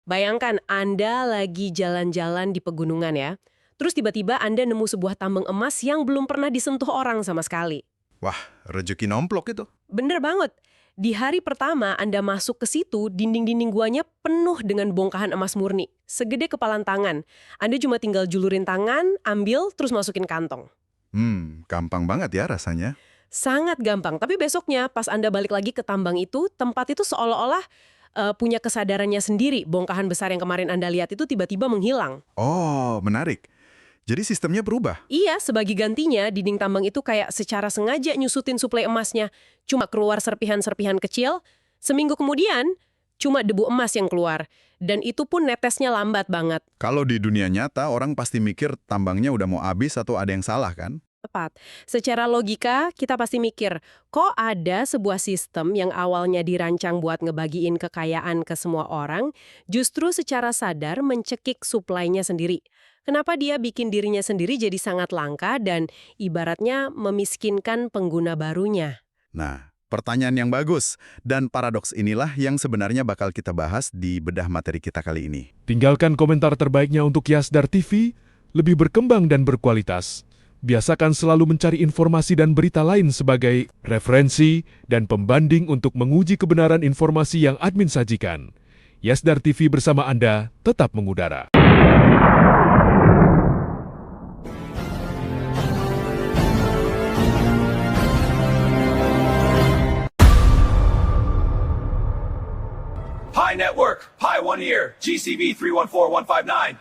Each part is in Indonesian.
Bayangkan Anda lagi jalan-jalan di pegunungan ya. Terus tiba-tiba Anda nemu sebuah tambang emas yang belum pernah disentuh orang sama sekali. Wah, rezeki nomplok itu. Bener banget. Di hari pertama Anda masuk ke situ, dinding-dinding guanya penuh dengan bongkahan emas murni. Segede kepalan tangan. Anda cuma tinggal julurin tangan, ambil, terus masukin kantong. Gampang banget ya rasanya. Sangat gampang. Tapi besoknya pas Anda balik lagi ke tambang itu, tempat itu seolah-olah punya kesadarannya sendiri. Bongkahan besar yang kemarin Anda lihat itu tiba-tiba menghilang. Oh, menarik. Jadi sistemnya berubah. Iya, sebagai gantinya, dinding tambang itu kayak secara sengaja nyusutin suplai emasnya. Cuma keluar serpihan-serpihan kecil. Seminggu kemudian, cuma debu emas yang keluar. Dan itu pun netesnya lambat banget. Kalau di dunia nyata, orang pasti mikir tambangnya udah mau habis atau ada yang salah kan? Tepat. Secara logika, kita pasti mikir, kok ada sebuah sistem yang awalnya dirancang buat ngebagiin kekayaan ke semua orang, justru secara sadar mencekik suplainya sendiri. Kenapa dia bikin dirinya sendiri jadi sangat langka dan ibaratnya memiskinkan pengguna barunya? Nah, pertanyaan yang bagus. Dan paradoks inilah yang sebenarnya bakal kita bahas di bedah materi kita kali ini. Tinggalkan komentar terbaiknya untuk Yasdar TV, lebih berkembang dan berkualitas. Biasakan selalu mencari informasi dan berita lain sebagai referensi dan pembanding untuk menguji kebenaran informasi yang admin sajikan. Yasdar TV bersama Anda tetap mengudara. Pi Network, Pi One Ear, GCV 314159.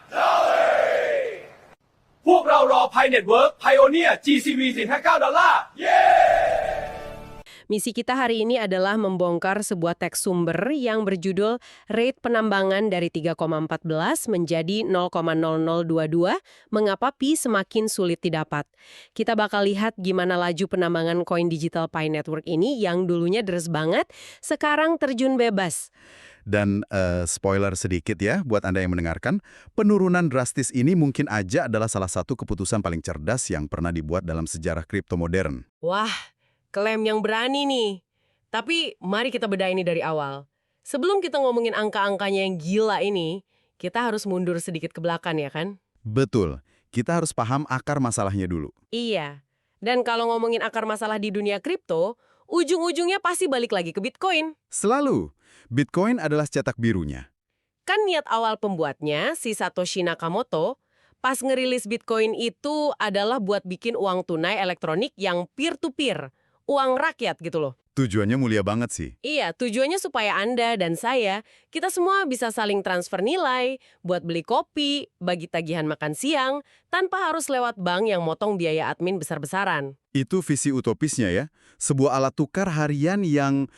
พวกเรารอ Pi Network Pioneer GCV 459 $. Misi kita hari ini adalah membongkar sebuah teks sumber yang berjudul Rate Penambangan dari 3,14 menjadi 0,0022, mengapa Pi semakin sulit didapat. Kita bakal lihat gimana laju penambangan koin digital Pi Network ini yang dulunya deres banget, sekarang terjun bebas. Dan spoiler sedikit ya buat Anda yang mendengarkan, penurunan drastis ini mungkin aja adalah salah satu keputusan paling cerdas yang pernah dibuat dalam sejarah kripto modern. Wah, klaim yang berani nih. Tapi mari kita bedah ini dari awal. Sebelum kita ngomongin angka-angkanya yang gila ini, kita harus mundur sedikit ke belakang ya kan? Betul, kita harus paham akar masalahnya dulu. Iya. Dan kalau ngomongin akar masalah di dunia kripto, ujung-ujungnya pasti balik lagi ke Bitcoin. Selalu, Bitcoin adalah cetak birunya. Kan niat awal pembuatnya, si Satoshi Nakamoto, pas ngerilis Bitcoin itu adalah buat bikin uang tunai elektronik yang peer-to-peer. Uang rakyat gitu loh. Tujuannya mulia banget sih. Iya, tujuannya supaya Anda dan saya, kita semua bisa saling transfer nilai, buat beli kopi, bagi tagihan makan siang, tanpa harus lewat bank yang motong biaya admin besar-besaran. Itu visi utopisnya ya. Sebuah alat tukar harian yang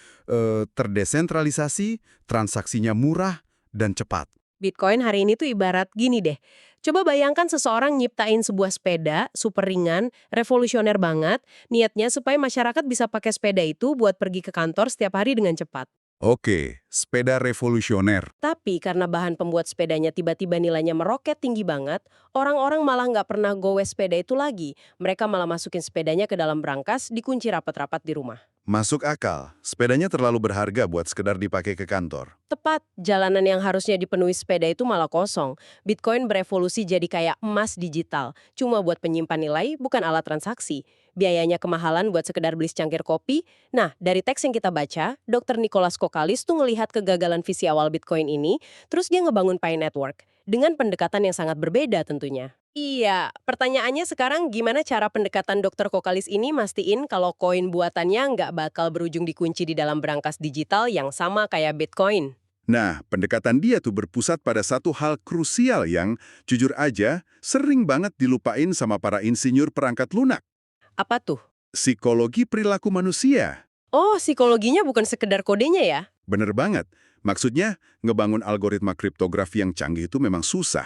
terdesentralisasi, transaksinya murah, dan cepat. Bitcoin hari ini tuh ibarat gini deh. Coba bayangkan seseorang nyiptain sebuah sepeda, super ringan, revolusioner banget, niatnya supaya masyarakat bisa pakai sepeda itu buat pergi ke kantor setiap hari dengan cepat. Oke, sepeda revolusioner. Tapi karena bahan pembuat sepedanya tiba-tiba nilainya meroket tinggi banget, orang-orang malah nggak pernah gowes sepeda itu lagi. Mereka malah masukin sepedanya ke dalam brankas, dikunci rapat-rapat di rumah. Masuk akal, sepedanya terlalu berharga buat sekedar dipakai ke kantor. Tepat, jalanan yang harusnya dipenuhi sepeda itu malah kosong. Bitcoin berevolusi jadi kayak emas digital. Cuma buat penyimpan nilai, bukan alat transaksi. Biayanya kemahalan buat sekedar beli secangkir kopi. Nah, dari teks yang kita baca, Dr. Nicholas Kokalis tuh ngelihat kegagalan visi awal Bitcoin ini, terus dia ngebangun Pi Network. Dengan pendekatan yang sangat berbeda tentunya. Iya, pertanyaannya sekarang gimana cara pendekatan Dr. Kokalis ini mastiin kalau koin buatannya nggak bakal berujung dikunci di dalam brankas digital yang sama kayak Bitcoin? Nah, pendekatan dia tuh berpusat pada satu hal krusial yang, jujur aja, sering banget dilupain sama para insinyur perangkat lunak. Apa tuh? Psikologi perilaku manusia. Oh, psikologinya bukan sekedar kodenya ya? Bener banget. Maksudnya, ngebangun algoritma kriptografi yang canggih itu memang susah.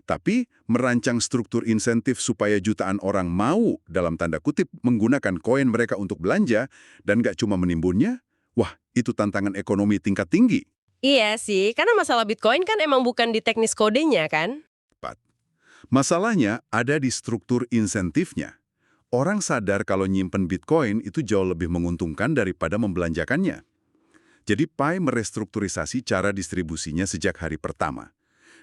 Tapi, merancang struktur insentif supaya jutaan orang mau, dalam tanda kutip, menggunakan koin mereka untuk belanja, dan nggak cuma menimbunnya, wah, itu tantangan ekonomi tingkat tinggi. Iya sih, karena masalah Bitcoin kan emang bukan di teknis kodenya kan? Tepat. Masalahnya ada di struktur insentifnya. Orang sadar kalau nyimpen Bitcoin itu jauh lebih menguntungkan daripada membelanjakannya. Jadi Pi merestrukturisasi cara distribusinya sejak hari pertama.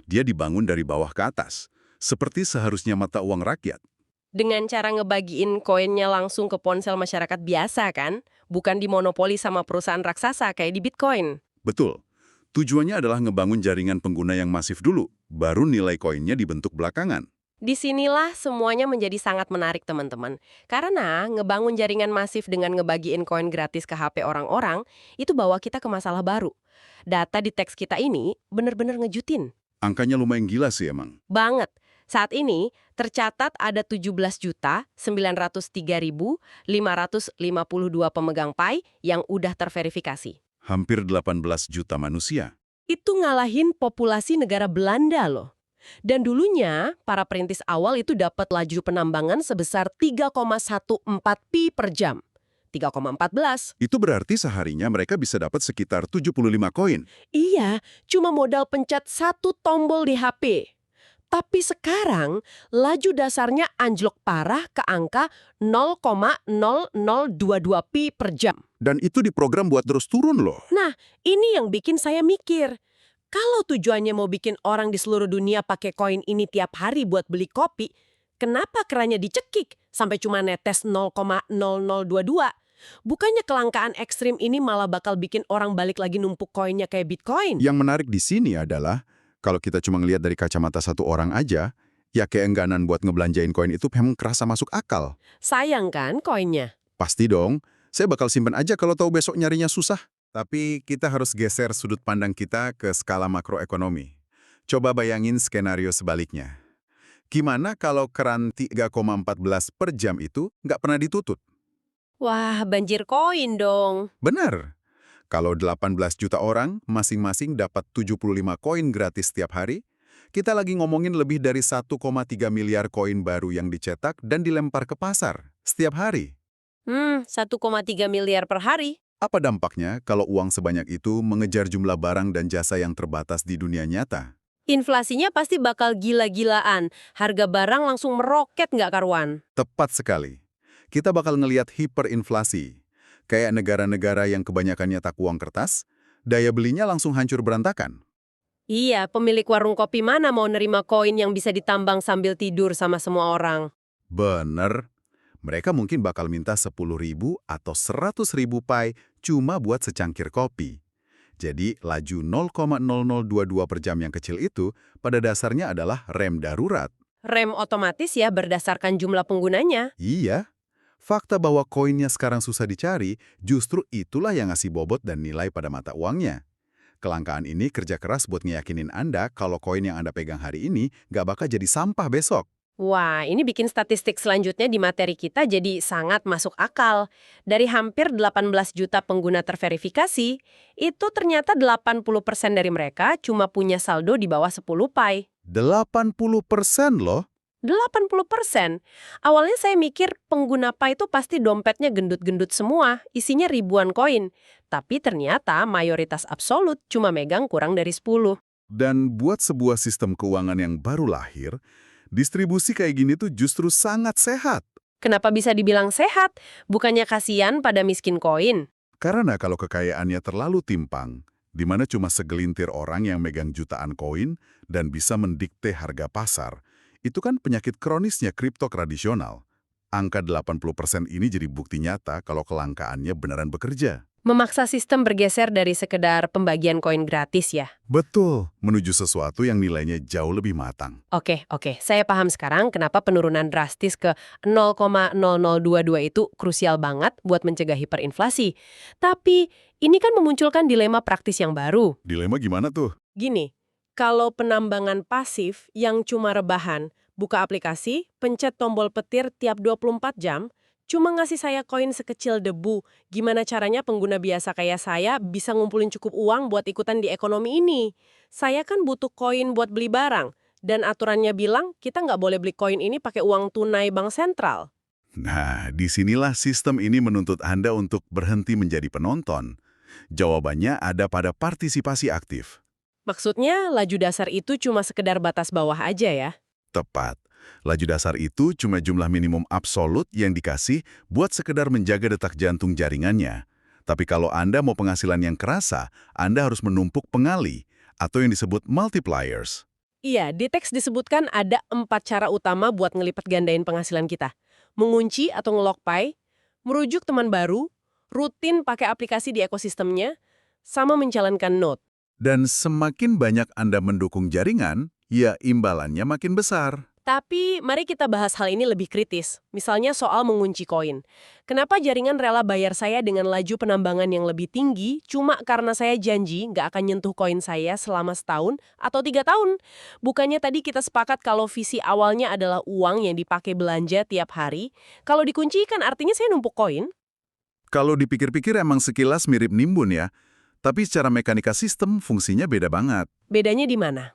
Dia dibangun dari bawah ke atas, seperti seharusnya mata uang rakyat. Dengan cara ngebagiin koinnya langsung ke ponsel masyarakat biasa kan? Bukan dimonopoli sama perusahaan raksasa kayak di Bitcoin. Betul. Tujuannya adalah ngebangun jaringan pengguna yang masif dulu, baru nilai koinnya dibentuk belakangan. Disinilah semuanya menjadi sangat menarik teman-teman. Karena ngebangun jaringan masif dengan ngebagiin koin gratis ke HP orang-orang, itu bawa kita ke masalah baru. Data di teks kita ini bener-bener ngejutin. Angkanya lumayan gila sih emang. Banget. Saat ini, tercatat ada 17.903.552 pemegang Pi yang udah terverifikasi. Hampir 18 juta manusia. Itu ngalahin populasi negara Belanda loh. Dan dulunya, para perintis awal itu dapat laju penambangan sebesar 3,14 pi per jam. 3,14. Itu berarti seharinya mereka bisa dapat sekitar 75 koin. Iya, cuma modal pencet satu tombol di HP. Tapi sekarang, laju dasarnya anjlok parah ke angka 0,0022 pi per jam. Dan itu diprogram buat terus turun loh. Nah, ini yang bikin saya mikir. Kalau tujuannya mau bikin orang di seluruh dunia pakai koin ini tiap hari buat beli kopi, kenapa kerannya dicekik sampai cuma netes 0,0022? Bukannya kelangkaan ekstrim ini malah bakal bikin orang balik lagi numpuk koinnya kayak Bitcoin? Yang menarik di sini adalah, kalau kita cuma ngelihat dari kacamata satu orang aja, ya keengganan buat ngebelanjain koin itu memang kerasa masuk akal. Sayang kan koinnya? Pasti dong, saya bakal simpen aja kalau tahu besok nyarinya susah. Tapi kita harus geser sudut pandang kita ke skala makroekonomi. Coba bayangin skenario sebaliknya. Gimana kalau keran 3,14 per jam itu nggak pernah ditutup? Wah, banjir koin dong. Benar. Kalau 18 juta orang, masing-masing dapat 75 koin gratis setiap hari, kita lagi ngomongin lebih dari 1,3 miliar koin baru yang dicetak dan dilempar ke pasar setiap hari. 1,3 miliar per hari. Apa dampaknya kalau uang sebanyak itu mengejar jumlah barang dan jasa yang terbatas di dunia nyata? Inflasinya pasti bakal gila-gilaan. Harga barang langsung meroket nggak karuan. Tepat sekali. Kita bakal ngelihat hiperinflasi. Kayak negara-negara yang kebanyakannya tak uang kertas, daya belinya langsung hancur berantakan. Iya, pemilik warung kopi mana mau nerima koin yang bisa ditambang sambil tidur sama semua orang? Bener. Mereka mungkin bakal minta 10.000 atau 100.000 Pi cuma buat secangkir kopi. Jadi, laju 0,0022 per jam yang kecil itu pada dasarnya adalah rem darurat. Rem otomatis ya berdasarkan jumlah penggunanya. Iya. Fakta bahwa koinnya sekarang susah dicari, justru itulah yang ngasih bobot dan nilai pada mata uangnya. Kelangkaan ini kerja keras buat ngeyakinin Anda kalau koin yang Anda pegang hari ini nggak bakal jadi sampah besok. Wah, ini bikin statistik selanjutnya di materi kita jadi sangat masuk akal. Dari hampir 18 juta pengguna terverifikasi, itu ternyata 80% dari mereka cuma punya saldo di bawah 10 Pi. 80% loh. 80%. Awalnya saya mikir pengguna Pi itu pasti dompetnya gendut-gendut semua, isinya ribuan koin. Tapi ternyata mayoritas absolut cuma megang kurang dari 10. Dan buat sebuah sistem keuangan yang baru lahir, distribusi kayak gini tuh justru sangat sehat. Kenapa bisa dibilang sehat? Bukannya kasihan pada miskin koin? Karena kalau kekayaannya terlalu timpang, di mana cuma segelintir orang yang megang jutaan koin dan bisa mendikte harga pasar, itu kan penyakit kronisnya kripto tradisional. Angka 80% ini jadi bukti nyata kalau kelangkaannya beneran bekerja. Memaksa sistem bergeser dari sekedar pembagian koin gratis ya? Betul, menuju sesuatu yang nilainya jauh lebih matang. Oke. Saya paham sekarang kenapa penurunan drastis ke 0,0022 itu krusial banget buat mencegah hiperinflasi. Tapi ini kan memunculkan dilema praktis yang baru. Dilema gimana tuh? Gini, kalau penambangan pasif yang cuma rebahan, buka aplikasi, pencet tombol petir tiap 24 jam, cuma ngasih saya koin sekecil debu, gimana caranya pengguna biasa kayak saya bisa ngumpulin cukup uang buat ikutan di ekonomi ini? Saya kan butuh koin buat beli barang, dan aturannya bilang kita nggak boleh beli koin ini pakai uang tunai bank sentral. Nah, disinilah sistem ini menuntut Anda untuk berhenti menjadi penonton. Jawabannya ada pada partisipasi aktif. Maksudnya, laju dasar itu cuma sekedar batas bawah aja ya? Tepat. Laju dasar itu cuma jumlah minimum absolut yang dikasih buat sekedar menjaga detak jantung jaringannya. Tapi kalau Anda mau penghasilan yang kerasa, Anda harus menumpuk pengali atau yang disebut multipliers. Iya, di teks disebutkan ada 4 cara utama buat ngelipat gandain penghasilan kita. Mengunci atau nge-lock Pi, merujuk teman baru, rutin pakai aplikasi di ekosistemnya, sama menjalankan Node. Dan semakin banyak Anda mendukung jaringan, ya imbalannya makin besar. Tapi mari kita bahas hal ini lebih kritis, misalnya soal mengunci koin. Kenapa jaringan rela bayar saya dengan laju penambangan yang lebih tinggi cuma karena saya janji nggak akan nyentuh koin saya selama setahun atau 3 tahun? Bukannya tadi kita sepakat kalau visi awalnya adalah uang yang dipakai belanja tiap hari? Kalau dikunci kan artinya saya numpuk koin? Kalau dipikir-pikir emang sekilas mirip nimbun ya, tapi secara mekanika sistem fungsinya beda banget. Bedanya di mana?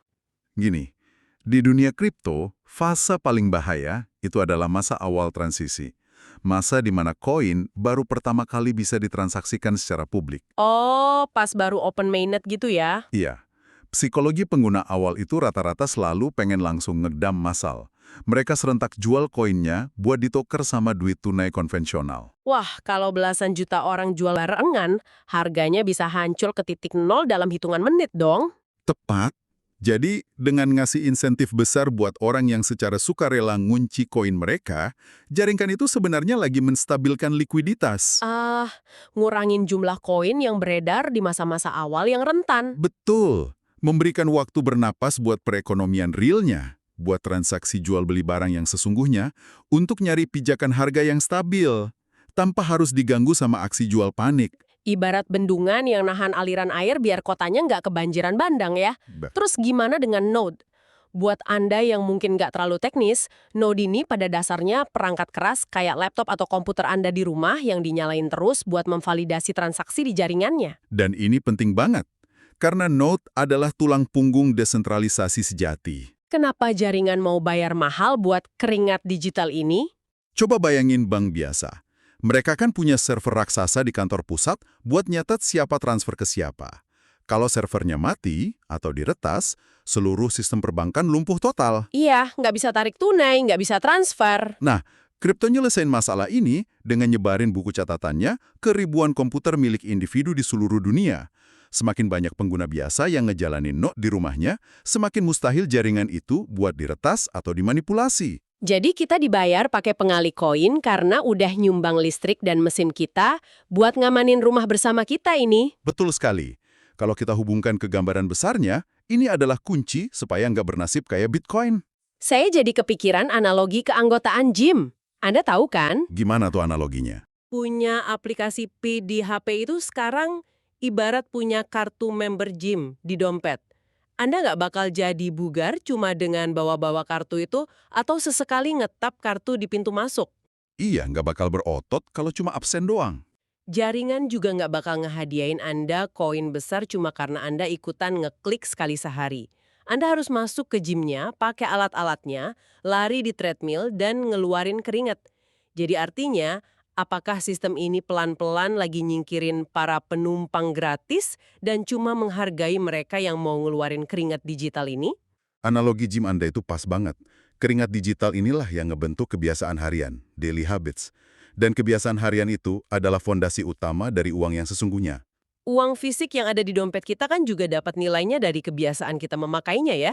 Gini, di dunia kripto, fase paling bahaya itu adalah masa awal transisi. Masa di mana koin baru pertama kali bisa ditransaksikan secara publik. Oh, pas baru open mainnet gitu ya? Iya, psikologi pengguna awal itu rata-rata selalu pengen langsung ngedam massal. Mereka serentak jual koinnya buat dituker sama duit tunai konvensional. Wah, kalau belasan juta orang jual barengan, harganya bisa hancur ke titik nol dalam hitungan menit dong. Tepat. Jadi, dengan ngasih insentif besar buat orang yang secara sukarela ngunci koin mereka, jaringan itu sebenarnya lagi menstabilkan likuiditas. Ngurangin jumlah koin yang beredar di masa-masa awal yang rentan. Betul. Memberikan waktu bernapas buat perekonomian realnya, buat transaksi jual beli barang yang sesungguhnya, untuk nyari pijakan harga yang stabil, tanpa harus diganggu sama aksi jual panik. Ibarat bendungan yang nahan aliran air biar kotanya nggak kebanjiran bandang ya. Terus gimana dengan Node? Buat Anda yang mungkin nggak terlalu teknis, Node ini pada dasarnya perangkat keras kayak laptop atau komputer Anda di rumah yang dinyalain terus buat memvalidasi transaksi di jaringannya. Dan ini penting banget, karena Node adalah tulang punggung desentralisasi sejati. Kenapa jaringan mau bayar mahal buat keringat digital ini? Coba bayangin bank biasa. Mereka kan punya server raksasa di kantor pusat buat nyatet siapa transfer ke siapa. Kalau servernya mati atau diretas, seluruh sistem perbankan lumpuh total. Iya, nggak bisa tarik tunai, nggak bisa transfer. Nah, kripto nyelesain masalah ini dengan nyebarin buku catatannya ke ribuan komputer milik individu di seluruh dunia. Semakin banyak pengguna biasa yang ngejalanin Node di rumahnya, semakin mustahil jaringan itu buat diretas atau dimanipulasi. Jadi kita dibayar pakai pengali koin karena udah nyumbang listrik dan mesin kita buat ngamanin rumah bersama kita ini. Betul sekali. Kalau kita hubungkan ke gambaran besarnya, ini adalah kunci supaya nggak bernasib kayak Bitcoin. Saya jadi kepikiran analogi keanggotaan gym. Anda tahu kan? Gimana tuh analoginya? Punya aplikasi P di HP itu sekarang ibarat punya kartu member gym di dompet. Anda nggak bakal jadi bugar cuma dengan bawa-bawa kartu itu atau sesekali ngetap kartu di pintu masuk. Iya, nggak bakal berotot kalau cuma absen doang. Jaringan juga nggak bakal ngehadiain Anda koin besar cuma karena Anda ikutan ngeklik sekali sehari. Anda harus masuk ke gymnya, pakai alat-alatnya, lari di treadmill, dan ngeluarin keringat. Jadi artinya, apakah sistem ini pelan-pelan lagi nyingkirin para penumpang gratis dan cuma menghargai mereka yang mau ngeluarin keringat digital ini? Analogi gym Anda itu pas banget. Keringat digital inilah yang ngebentuk kebiasaan harian, daily habits. Dan kebiasaan harian itu adalah fondasi utama dari uang yang sesungguhnya. Uang fisik yang ada di dompet kita kan juga dapat nilainya dari kebiasaan kita memakainya ya?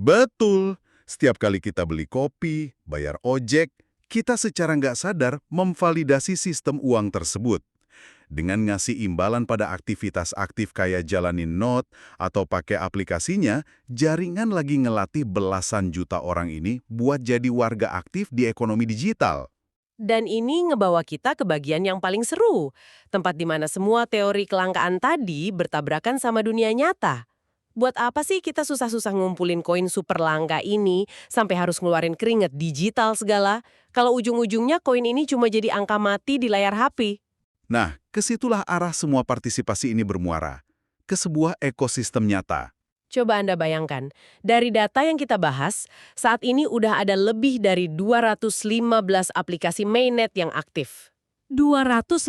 Betul. Setiap kali kita beli kopi, bayar ojek, kita secara nggak sadar memvalidasi sistem uang tersebut. Dengan ngasih imbalan pada aktivitas aktif kayak jalanin Node atau pakai aplikasinya, jaringan lagi ngelatih belasan juta orang ini buat jadi warga aktif di ekonomi digital. Dan ini ngebawa kita ke bagian yang paling seru, tempat di mana semua teori kelangkaan tadi bertabrakan sama dunia nyata. Buat apa sih kita susah-susah ngumpulin koin super langka ini sampai harus ngeluarin keringat digital segala, kalau ujung-ujungnya koin ini cuma jadi angka mati di layar HP? Nah, kesitulah arah semua partisipasi ini bermuara, ke sebuah ekosistem nyata. Coba Anda bayangkan, dari data yang kita bahas, saat ini udah ada lebih dari 215 aplikasi mainnet yang aktif. 215?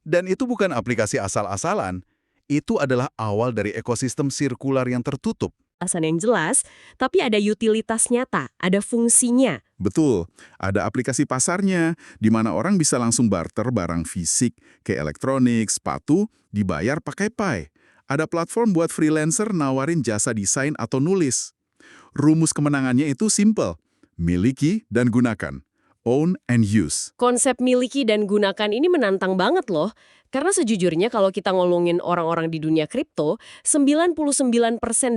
Dan itu bukan aplikasi asal-asalan, itu adalah awal dari ekosistem sirkular yang tertutup. Alasan yang jelas, tapi ada utilitas nyata, ada fungsinya. Betul, ada aplikasi pasarnya, di mana orang bisa langsung barter barang fisik, kayak elektronik, sepatu, dibayar pakai Pi. Ada platform buat freelancer nawarin jasa desain atau nulis. Rumus kemenangannya itu simple, miliki dan gunakan. Own and use. Konsep miliki dan gunakan ini menantang banget loh. Karena sejujurnya kalau kita ngomongin orang-orang di dunia kripto, 99%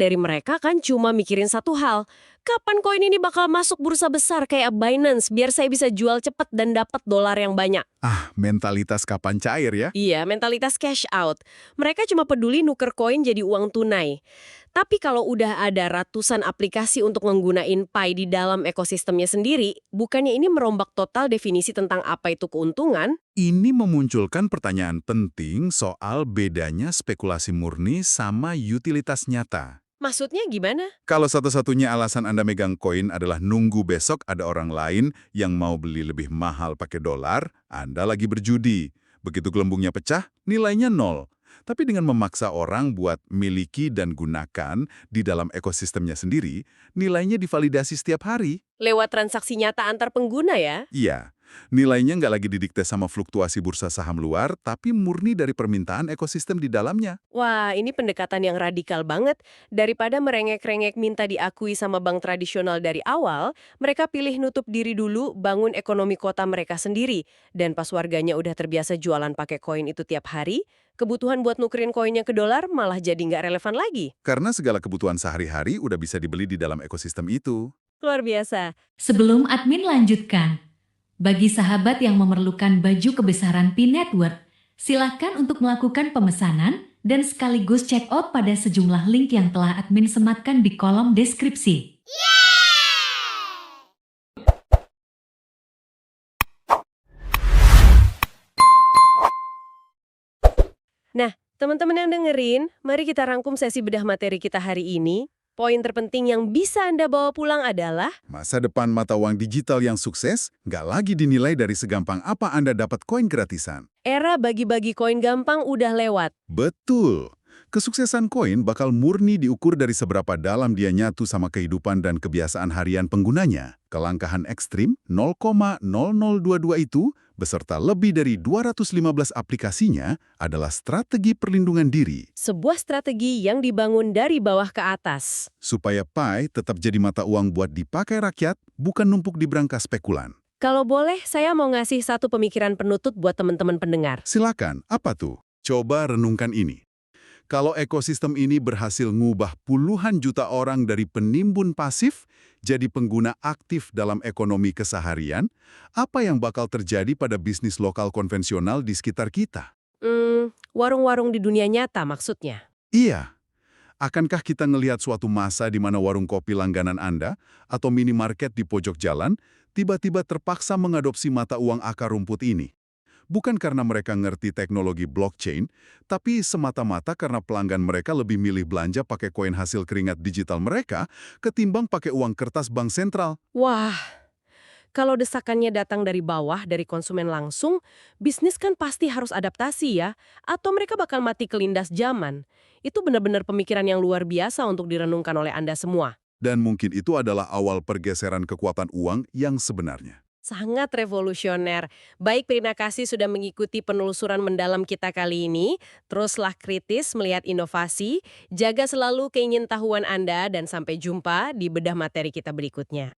dari mereka kan cuma mikirin satu hal. Kapan koin ini bakal masuk bursa besar kayak Binance biar saya bisa jual cepat dan dapat dolar yang banyak? Mentalitas kapan cair ya? Iya, mentalitas cash out. Mereka cuma peduli nuker koin jadi uang tunai. Tapi kalau udah ada ratusan aplikasi untuk menggunain Pi di dalam ekosistemnya sendiri, bukannya ini merombak total definisi tentang apa itu keuntungan? Ini memunculkan pertanyaan penting soal bedanya spekulasi murni sama utilitas nyata. Maksudnya gimana? Kalau satu-satunya alasan Anda megang koin adalah nunggu besok ada orang lain yang mau beli lebih mahal pakai dolar, Anda lagi berjudi. Begitu gelembungnya pecah, nilainya nol. Tapi dengan memaksa orang buat miliki dan gunakan di dalam ekosistemnya sendiri, nilainya divalidasi setiap hari. Lewat transaksi nyata antar pengguna ya? Iya, nilainya nggak lagi didikte sama fluktuasi bursa saham luar, tapi murni dari permintaan ekosistem di dalamnya. Wah, ini pendekatan yang radikal banget. Daripada merengek-rengek minta diakui sama bank tradisional dari awal, mereka pilih nutup diri dulu, bangun ekonomi kota mereka sendiri. Dan pas warganya udah terbiasa jualan pakai koin itu tiap hari, kebutuhan buat nukerin koinnya ke dolar malah jadi nggak relevan lagi. Karena segala kebutuhan sehari-hari udah bisa dibeli di dalam ekosistem itu. Luar biasa. Sebelum admin lanjutkan, bagi sahabat yang memerlukan baju kebesaran P-Network, silakan untuk melakukan pemesanan dan sekaligus check out pada sejumlah link yang telah admin sematkan di kolom deskripsi. Nah, teman-teman yang dengerin, mari kita rangkum sesi bedah materi kita hari ini. Poin terpenting yang bisa Anda bawa pulang adalah Masa depan mata uang digital yang sukses nggak lagi dinilai dari segampang apa Anda dapat koin gratisan. era bagi-bagi koin gampang udah lewat. Betul. Kesuksesan koin bakal murni diukur dari seberapa dalam dia nyatu sama kehidupan dan kebiasaan harian penggunanya. Kelangkahan ekstrim 0,0022 itu, beserta lebih dari 215 aplikasinya, adalah strategi perlindungan diri. Sebuah strategi yang dibangun dari bawah ke atas. Supaya Pi tetap jadi mata uang buat dipakai rakyat, bukan numpuk di berangkas spekulan. Kalau boleh, saya mau ngasih satu pemikiran penutup buat teman-teman pendengar. Silakan, apa tuh? Coba renungkan ini. Kalau ekosistem ini berhasil ngubah puluhan juta orang dari penimbun pasif jadi pengguna aktif dalam ekonomi keseharian, apa yang bakal terjadi pada bisnis lokal konvensional di sekitar kita? Warung-warung di dunia nyata maksudnya. Iya. Akankah kita ngelihat suatu masa di mana warung kopi langganan Anda atau minimarket di pojok jalan tiba-tiba terpaksa mengadopsi mata uang akar rumput ini? Bukan karena mereka ngerti teknologi blockchain, tapi semata-mata karena pelanggan mereka lebih milih belanja pakai koin hasil keringat digital mereka ketimbang pakai uang kertas bank sentral. Wah, kalau desakannya datang dari bawah, dari konsumen langsung, bisnis kan pasti harus adaptasi ya, atau mereka bakal mati kelindas zaman. Itu benar-benar pemikiran yang luar biasa untuk direnungkan oleh Anda semua. Dan mungkin itu adalah awal pergeseran kekuatan uang yang sebenarnya. Sangat revolusioner. Baik, terima kasih sudah mengikuti penelusuran mendalam kita kali ini. Teruslah kritis melihat inovasi, jaga selalu keingintahuan Anda, dan sampai jumpa di bedah materi kita berikutnya.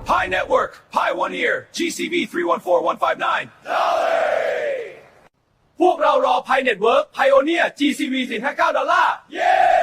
Pi Network, Pioneer, GCV 314159.พวกเรารอ Pi Network Pioneer GCV 459 $. เย้